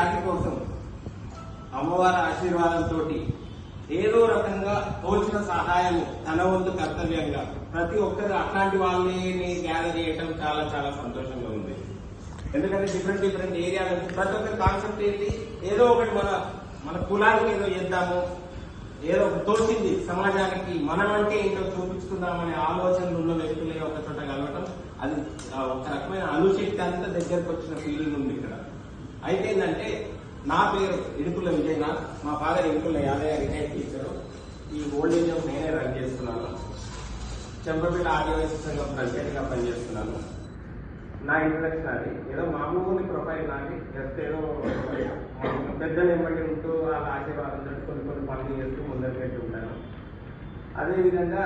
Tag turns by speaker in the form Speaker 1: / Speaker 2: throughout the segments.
Speaker 1: జాతి కోసం అమ్మవారి ఆశీర్వాదంతో ఏదో రకంగా తోచిన సహాయం తన వంతు కర్తవ్యంగా ప్రతి ఒక్కరు అట్లాంటి వాళ్ళని గ్యాదర్ చేయటం చాలా చాలా సంతోషంగా ఉంది. ఎందుకంటే డిఫరెంట్ ఏరియాల నుంచి ప్రతి ఒక్కరి కాన్సెప్ట్ ఏంటి, ఏదో ఒకటి మన కులానికి ఏదో చేద్దాము, ఏదో తోచింది సమాజానికి మనం అంటే ఏంటో చూపించుకుందామనే ఆలోచనలు ఉన్న వ్యక్తులే ఒక చోట కలవటం, అది ఒక రకమైన అనుశక్తి అంతా దగ్గరకు వచ్చిన ఫీలింగ్ ఉంది ఇక్కడ. అయితే ఏంటంటే నా పేరు ఇడుకుల విజయనాథ్, మా ఫాదర్ ఇడుకుల యాదయ్య రిటైర్డ్ టీచరు. ఈ ఓల్డ్ ఏజ్ హోమ్ నేనే రన్ చేస్తున్నాను. చెంపపేట ఆదివాసీ సంఘం ప్రెసిడెంట్ గా పనిచేస్తున్నాను. నా ఇంట్రడక్షన్ అది ఏదో మామూలు ప్రొఫైల్ నాది, జస్ట్ ఏదో పెద్దలు ఏమంటే ఉంటూ వాళ్ళ ఆశీర్వాదంతో కొన్ని పనులు చేస్తూ ముందరికి పెట్టి ఉంటాను. అదేవిధంగా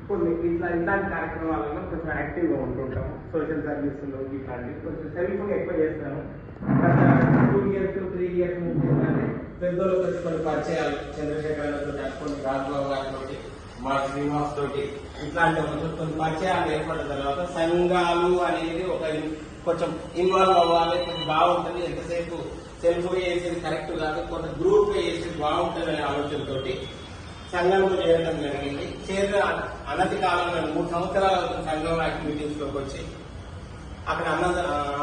Speaker 1: కొన్ని ఇట్లాంటి కార్యక్రమాలలో కొంచెం యాక్టివ్గా ఉంటుంటాము. సోషల్ సర్వీసులు ఇట్లాంటివి కొంచెం సెల్ఫ్గా ఎక్కువ చేస్తాను. 2 years 3 years నుంచి ఏంటంటే పెద్దలు వచ్చి కొన్ని పరిచయాలు చంద్రశేఖర్ తోటి, కొన్ని రాజబాబు గారితో, మా శ్రీనివాస్ తోటి ఇట్లాంటి కొన్ని పరిచయాలు ఏర్పడిన తర్వాత సంఘాలు అనేది ఒక కొంచెం ఇన్వాల్వ్ అవ్వాలి, కొంచెం బాగుంటుంది. ఎంతసేపు సెల్ఫ్గా చేసేది కరెక్ట్ కాదు, కొంత గ్రూప్గా చేసేది బాగుంటుంది అనే ఆలోచనతోటి సంఘంలో చేరడం జరిగింది. అనతి కాలంలో 3 సంవత్సరాల సంఘం యాక్టివిటీస్ లోకి వచ్చి అక్కడ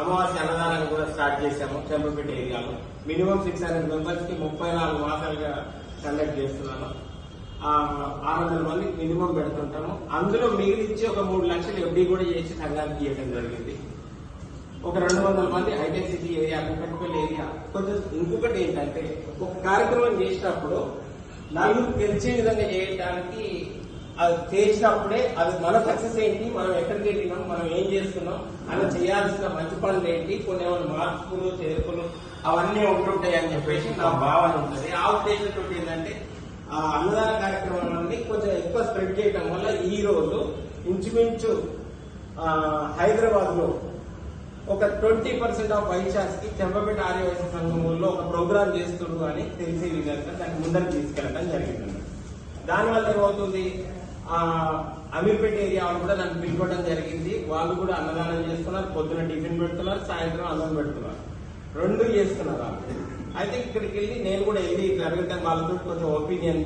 Speaker 1: అమావాస్య అన్నదానాన్ని కూడా స్టార్ట్ చేశాము. చెంపపేట ఏరియాలో మినిమం 600 మెంబర్స్ కి 34 మాసాలుగా కండక్ట్ చేస్తున్నాను. 600 మందికి మినిమం పెడుతుంటాము. అందులో మిగిలిచ్చి ఒక 3 లక్షలు ఎఫ్డీ కూడా చేసి సంఘానికి ఇవ్వడం జరిగింది. ఒక 200 మంది హైటెక్ సిటీ ఏరియా, కుక్కట్పల్లి ఏరియా. కొంచెం ఇంకొకటి ఏంటంటే ఒక కార్యక్రమం చేసినప్పుడు నలుగురు తెలిసే విధంగా చేయడానికి అది చేసినప్పుడే అది మన సక్సెస్ ఏంటి, మనం ఎక్కడికి వెళ్ళినాం, మనం ఏం చేస్తున్నాం, అలా చేయాల్సిన మంచి పనులు ఏంటి, కొన్ని ఏమైనా మార్పులు చేర్పులు అవన్నీ ఉంటుంటాయి అని చెప్పేసి నా భావన ఉంటుంది. ఆ ఉద్దేశంతో ఏంటంటే ఆ అన్నదాన కార్యక్రమాన్ని కొంచెం ఎక్కువ స్ప్రెడ్ చేయడం వల్ల ఈ రోజు ఇంచుమించు హైదరాబాద్ లో ఒక 20% ఆఫ్ వైశాస్ కి చెంపపేట ఆదివాసీ సంఘంలో ఒక ప్రోగ్రామ్ చేస్తున్నారు అని తెలిసే విధంగా దాన్ని ముందరికి తీసుకెళ్లడం జరిగింది. దానివల్ల ఏమవుతుంది, అమీర్పేట ఏరియా వాళ్ళు కూడా నన్ను పిలుకోవడం జరిగింది. వాళ్ళు కూడా అన్నదానం చేస్తున్నారు, పొద్దున టిఫిన్ పెడుతున్నారు, సాయంత్రం అన్నం పెడుతున్నారు, 2 చేస్తున్నారు. అయితే ఇక్కడికి వెళ్ళి నేను కూడా వెళ్ళి జరుగుతాం వాళ్ళతో కొంచెం ఒపీనియన్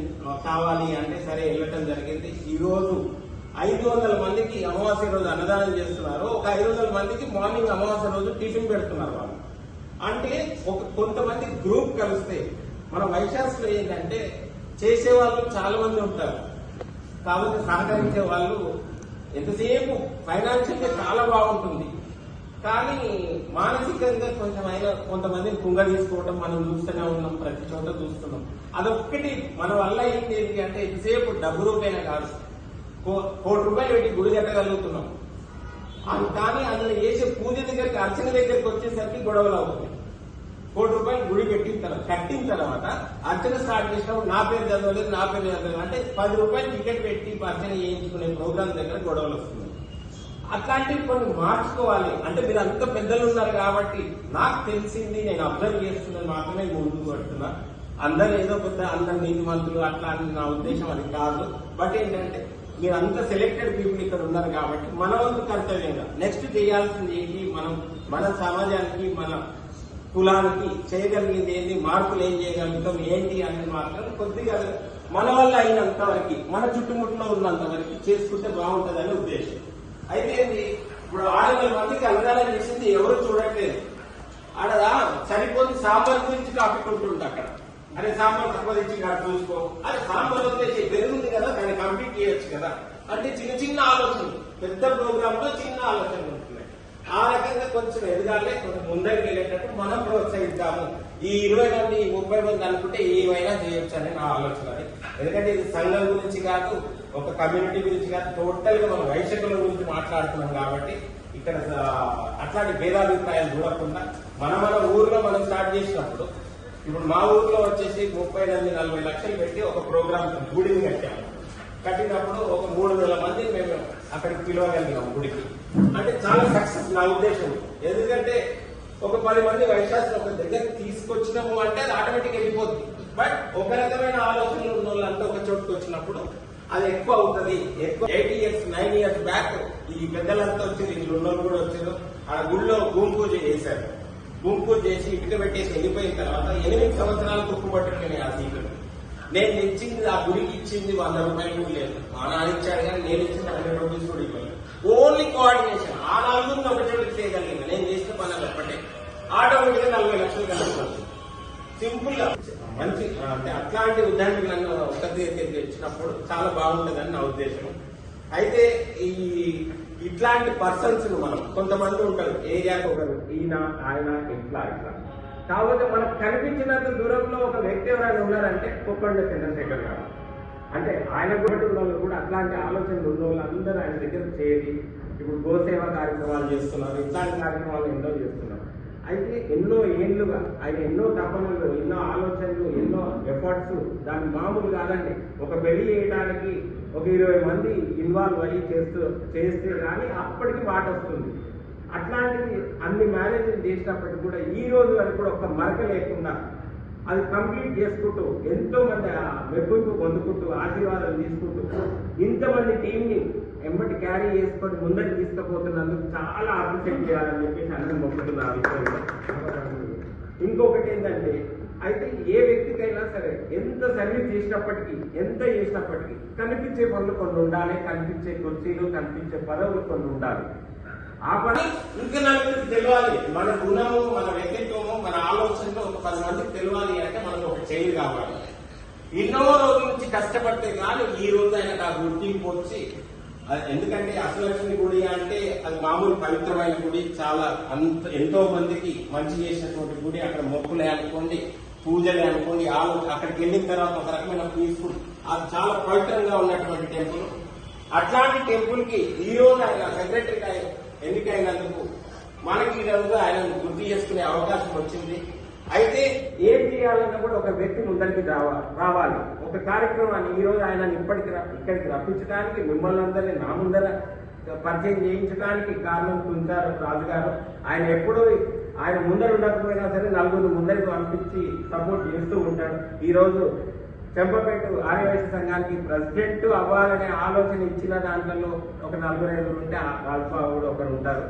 Speaker 1: కావాలి అంటే సరే వెళ్ళటం జరిగింది. ఈ రోజు 500 మందికి అమావాస్య రోజు అన్నదానం చేస్తున్నారు. ఒక 500 మందికి మార్నింగ్ అమావాస్య రోజు టిఫిన్ పెడుతున్నారు వాళ్ళు. అంటే కొంతమంది గ్రూప్ కలిస్తే మన వైశాస్ లో ఏంటంటే చేసే వాళ్ళు చాలా మంది ఉంటారు, కాబట్టి సహకరించే వాళ్ళు ఎంతసేపు ఫైనాన్షియల్ గా చాలా బాగుంటుంది, కానీ మానసికంగా కొంచెమైనా కొంతమందిని కుంగ తీసుకోవడం మనం చూస్తూనే ఉన్నాం, ప్రతి చోట చూస్తున్నాం. అదొక్కటి మన వల్ల ఏంటి అంటే ఎంతసేపు డబ్బు రూపాయన కాదు, 1 కోటి రూపాయలు పెట్టి గుడి కట్టగలుగుతున్నాం, కానీ అందులో చేసే పూజ దగ్గరికి అర్చన దగ్గరికి వచ్చేసరికి గొడవలు అవుతుంది. 1 కోటి రూపాయలు గుడి కట్టిన తర్వాత అర్చన స్టార్ట్ చేసినప్పుడు నా పేరు చదవలేదు, నా పేరు చదవలేదు అంటే 10 రూపాయలు టికెట్ పెట్టి అర్చన చేయించుకునే ప్రోగ్రాం దగ్గర గొడవలు వస్తుంది. అట్లాంటివి కొన్ని మార్చుకోవాలి. అంటే మీరు అంత పెద్దలు ఉన్నారు కాబట్టి నాకు తెలిసింది నేను అబ్జర్వ్ చేస్తున్నాను మాత్రమే ముందుకు పడుతున్నా. అందరూ ఏదో పెద్ద అందరు నీతిమంతులు అట్లా అని నా ఉద్దేశం అది కాదు. బట్ ఏంటంటే మీరు అంత సెలెక్టెడ్ పీపుల్ ఇక్కడ ఉన్నారు కాబట్టి మన వంతు కర్తవ్యంగా నెక్స్ట్ చేయాల్సింది ఏంటి, మన సమాజానికి మన కులానికి చేయగలిగింది ఏంటి, మార్పులు ఏం చేయగలుగుతాం ఏంటి అనేది మాత్రం కొద్దిగా మన వల్ల అయినంత వరకు మన చుట్టుముట్టులో ఉన్నంత వరకు చేసుకుంటే బాగుంటుందని ఉద్దేశం. అయితే ఇప్పుడు 600 మందికి అన్నదానం చేసింది ఎవరు చూడట్లేదు. ఆడ సరిపోతే సాంబార్ గురించి టాపిక్ ఉంటుంది అక్కడ. అరే సాంబార్ తక్కువ తెచ్చి కాదు చూసుకో, అరే సాంబార్ వదిలేసి పెరుగుంది కదా దాన్ని కంప్లీట్ చేయొచ్చు కదా అంటే చిన్న ఆలోచనలు, పెద్ద ప్రోగ్రామ్ లో చిన్న ఆలోచనలు ఉంటున్నాయి. ఆ రకంగా కొంచెం ఎదగాలే, కొంచెం ముందరికి వెళ్ళేటట్టు మనం ప్రోత్సహిద్దాము. ఈ 20 మంది 30 మంది అనుకుంటే ఏమైనా చేయొచ్చు అని నా ఆలోచన. ఎందుకంటే ఇది సంఘం గురించి కాదు, ఒక కమ్యూనిటీ గురించి కాదు, టోటల్ గా మనం వైశ్యకుల గురించి మాట్లాడుతున్నాం కాబట్టి ఇక్కడ అట్లాంటి భేదాభిప్రాయాలు చూడకుండా మన ఊర్లో మనం స్టార్ట్ చేసినప్పుడు ఇప్పుడు మా ఊర్లో వచ్చేసి 38-40 లక్షలు పెట్టి ఒక ప్రోగ్రామ్ గుడిని కట్టాము. కట్టినప్పుడు ఒక 3,000 మందిని మేము అక్కడికి పిలవగలిగాము గుడికి. అంటే చాలా సక్సెస్ నా ఉద్దేశం. ఎందుకంటే ఒక 10 మంది వైశాస్త్రం ఒక దగ్గరికి తీసుకొచ్చినాము అంటే అది ఆటోమేటిక్ వెళ్ళిపోతుంది. బట్ ఒక రకమైన ఆలోచనలు ఉన్న వాళ్ళంతా ఒక చోటుకు వచ్చినప్పుడు అది ఎక్కువ అవుతుంది. ఎక్కువ 8 years 9 years బ్యాక్ ఈ పెద్దలంతా వచ్చారు, ఇందులో ఉన్నోళ్ళు కూడా వచ్చారు.
Speaker 2: ఆ గుళ్ళో భూమి పూజ చేశారు. భూమి పూజ చేసి ఇటుక పెట్టేసి వెళ్ళిపోయిన తర్వాత 8 సంవత్సరాలు తుప్పుపట్టుకుని ఆ సీట్లు. నేను ఇచ్చింది ఆ గుడికి ఇచ్చింది 100 రూపాయలు కూడా లేదు. మా నాన్న ఇచ్చాడు కానీ నేను ఇచ్చింది 100 రూపీస్ కూడా ఇవ్వలేదు. Only coordination. ఆ నలుగురిని ఒక చోటుకి చేయగలిగింది. నేను చేసిన పని అది ఒక్కటే. ఆటోమేటిక్ గా 40 లక్షలు కలుగుతుంది. సింపుల్ గా మంచి అంటే అట్లాంటి ఉద్యోగులను ఒక తెచ్చినప్పుడు చాలా బాగుంటుందని నా ఉద్దేశం. అయితే ఇట్లాంటి పర్సన్స్ మనం కొంతమంది ఉంటారు, ఏరియాకి ఒకరు, ఈయన ఆయన ఇట్లా ఇట్లా. కాకపోతే మనకు కనిపించినంత దూరంలో ఒక వ్యక్తి ఎవరైనా ఉన్నారంటే కొప్పండి చంద్రశేఖర్ గారు. అంటే ఆయన కూడా అట్లాంటి ఆలోచనలు ఉన్న వాళ్ళందరూ ఆయన దగ్గర చేరి ఇప్పుడు గోసేవ కార్యక్రమాలు చేస్తున్నారు, ఇట్లాంటి కార్యక్రమాలు ఎన్నో చేస్తున్నారు. అయితే ఎన్నో ఏళ్లుగా ఆయన ఎన్నో తపనలు, ఎన్నో ఆలోచనలు, ఎన్నో ఎఫర్ట్స్. దాన్ని మామూలు కాదండి. ఒక పెళ్లి చేయడానికి ఒక 20 మంది ఇన్వాల్వ్ అయ్యి చేస్తే కానీ అప్పటికి మాట వస్తుంది. అట్లాంటిది అన్ని మేనేజ్మెంట్ చేసినప్పటికీ కూడా ఈ రోజు వరకు కూడా ఒక మరక లేకుండా అది కంప్లీట్ చేసుకుంటూ ఎంతో మంది మెప్పింపు పొందుకుంటూ ఆశీర్వాదాలు తీసుకుంటూ ఇంతమంది టీంని ఎంబటి క్యారీ చేసుకొని ముందరికి తీసుకుపోతున్నందుకు చాలా అప్రిషియేట్ చేయాలని చెప్పేసి అందరం మొక్కుతున్న ఆ విషయంలో. ఇంకొకటి ఏంటంటే, అయితే ఏ వ్యక్తికైనా సరే ఎంత సర్వీస్ చేసినప్పటికీ ఎంత చేసినప్పటికీ కనిపించే పనులు కొన్ని ఉండాలి, కనిపించే కుర్చీలు, కనిపించే పదవులు కొన్ని ఉండాలి. ఆ పని ఇంకా నలుగురికి తెలియాలి. మన గుణము, మన వ్యక్తిత్వము, మన ఆలోచనలు ఒక 10 మందికి తెలియాలి అంటే మనకు ఒక చేయి కావాలి. ఎన్నో రోజుల నుంచి కష్టపడితే కానీ ఈ రోజు ఆయనకు ఆ గుర్తింపు వచ్చి, ఎందుకంటే అష్టలక్ష్మి గుడి అంటే అది మామూలు పవిత్రమైన గుడి, చాలా ఎంతో మందికి మంచి చేసినటువంటి గుడి. అక్కడ మొక్కులే అనుకోండి, పూజలే అనుకోండి, అక్కడికి వెళ్ళిన తర్వాత ఒక రకమైన పీస్ఫుల్, అది చాలా పవిత్రంగా ఉన్నటువంటి టెంపుల్. అట్లాంటి టెంపుల్ కి ఈ రోజు ఆయన సెక్రటరీగా ఎన్నికైనందుకు మనకి ఈ రోజు ఆయన గుర్తు చేసుకునే అవకాశం వచ్చింది. అయితే ఏం చేయాలన్నా కూడా ఒక వ్యక్తి ముందరికి రావాలి. ఒక కార్యక్రమాన్ని ఈ రోజు ఆయన ఇక్కడికి రప్పించడానికి, మిమ్మల్ని అందరినీ నా ముందర పరిచయం చేయించడానికి కారణం తుంచారు రాజుగారు. ఆయన ఎప్పుడూ ఆయన ముందర ఉండకపోయినా సరే నలుగురు ముందరికి పంపించి సపోర్ట్ చేస్తూ ఉంటాడు. ఈ రోజు చెంపపేట ఆర్యవైశ్య సంఘానికి ప్రెసిడెంట్ అవ్వాలనే ఆలోచన ఇచ్చిన దాంట్లో ఒక 4-5 ఉంటే రాజబాబు కూడా ఒకరు ఉంటారు.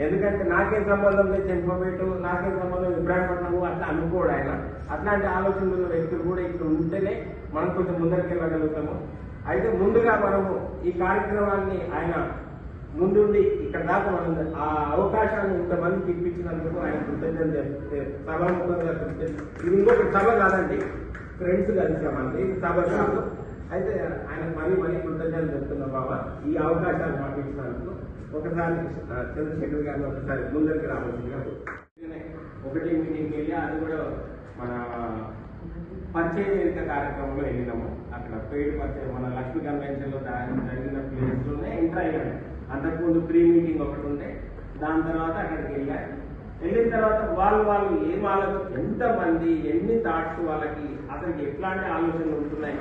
Speaker 2: ఎందుకంటే నాకేం సంబంధం లేదు చెంపపేట, నాకేం సంబంధం ఇబ్రాహీంపట్నము అట్లా అనుకోడు ఆయన. అట్లాంటి ఆలోచనలు ఉన్న వ్యక్తులు కూడా ఇక్కడ ఉంటేనే మనం కొంచెం ముందరికి వెళ్ళగలుగుతాము. అయితే ముందుగా మనము ఈ కార్యక్రమాన్ని ఆయన ముందుండి ఇక్కడ దాకా మనం ఆ అవకాశాన్ని ఇంతమందికి ఇప్పించినందుకు ఆయన కృతజ్ఞతలు సభాముఖంగా ఇది ఇంకొక సభ కాదండి, ఫ్రెండ్స్ కలిసామండి, సభ కాదు. అయితే ఆయనకు మరీ కృతజ్ఞతలు చెప్తున్నాం బాబా ఈ అవకాశాన్ని మాకు ఇచ్చినందుకు. ఒకసారి చంద్రశేఖర్ గారిని ఒకసారి ముందరికి రావాల్సిందిగా ఒకటి మీటింగ్కి వెళ్ళి అది కూడా మన పరిచయ వేదిక కార్యక్రమంలో వెళ్ళినాము. అక్కడ పెయిడ్ పరిచయం మన లక్ష్మీ కన్వెన్షన్ లో జరిగిన ప్లేస్ లోనే ఎంటర్ అయ్యాను. అంతకుముందు ప్రీ మీటింగ్ ఒకటి ఉంటే దాని తర్వాత అక్కడికి వెళ్ళిన తర్వాత వాళ్ళు ఏం ఆలోచన, ఎంతమంది ఎన్ని థాట్స్ వాళ్ళకి అసలు ఎట్లాంటి ఆలోచనలు ఉంటున్నాయి.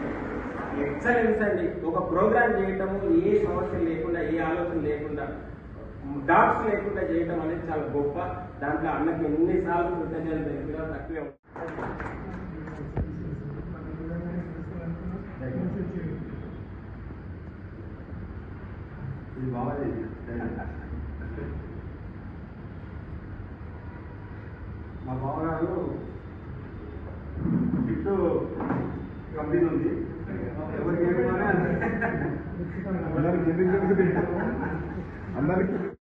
Speaker 2: ఎక్సలెన్స్ అండి. ఒక ప్రోగ్రామ్ చేయటము ఏ సమస్య లేకుండా, ఏ ఆలోచన లేకుండా, డాట్స్ లేకుండా చేయటం అనేది చాలా గొప్ప. దాంట్లో అన్నకి ఎన్నిసార్లు కృతజ్ఞతలు తెలిసినా తక్కువే ఉంటుంది.
Speaker 3: ఇది బాగుంది. మా బావగారు చుట్టూ కంపెనీ ఉంది. ఎవరికి అందరికి